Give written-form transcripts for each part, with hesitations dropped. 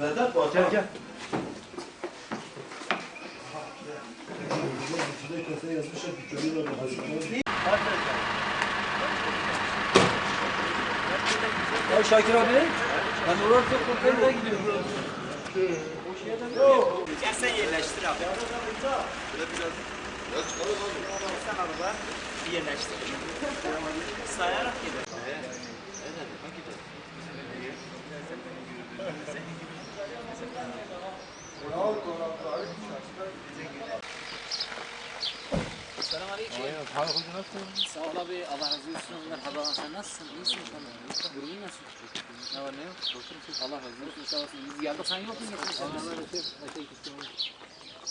Vedat bak. Gel gel. Ya Şakir abi, ben orada konteyner'a gidiyorum. Gel sen yerleştir abi. Sen araba yerleştir. Sayarak gider. Selamünaleyküm. Sağ ol abi. Allah razı olsun. Merhaba. Sen nasılsın? İyisin sen? Durumun nasıl? Ne var ne yok? Allah razı olsun. Sağ olsun. Biz geldik. Sen yok musun?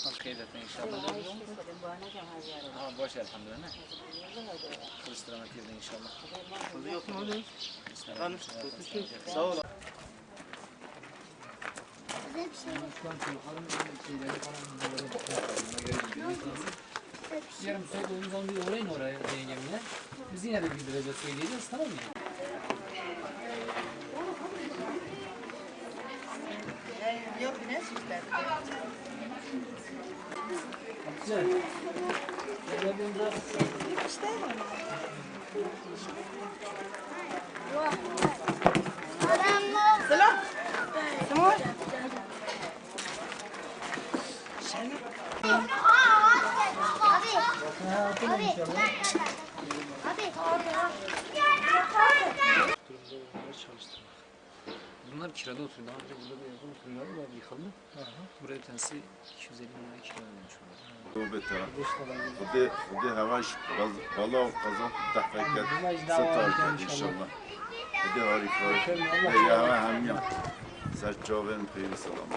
Hakikaten inşallah. Ha boş elhamdülillah. Kılıçdıramak yerine inşallah. Yok mu öyle? Sağ ol. Yarım saat olduğumuz zaman bir uğrayın oraya yengemle. Biz yine de bildireceğiz, söyleyeceğiz, tamam mı? Yok ne süsler? Güzel. Geldiğimde İşte Selam. Tamam. bunlar kirada oturuyor. Daha önce burada bir yakın oturuyorlar var, yıkıldı. Buraya bir tanesi 250 milyon kira ödemiş ودي هواش والله قضاء تحقيقات ستار ان شاء الله ودي هاري فاري يا هم يا سجاوين في سلام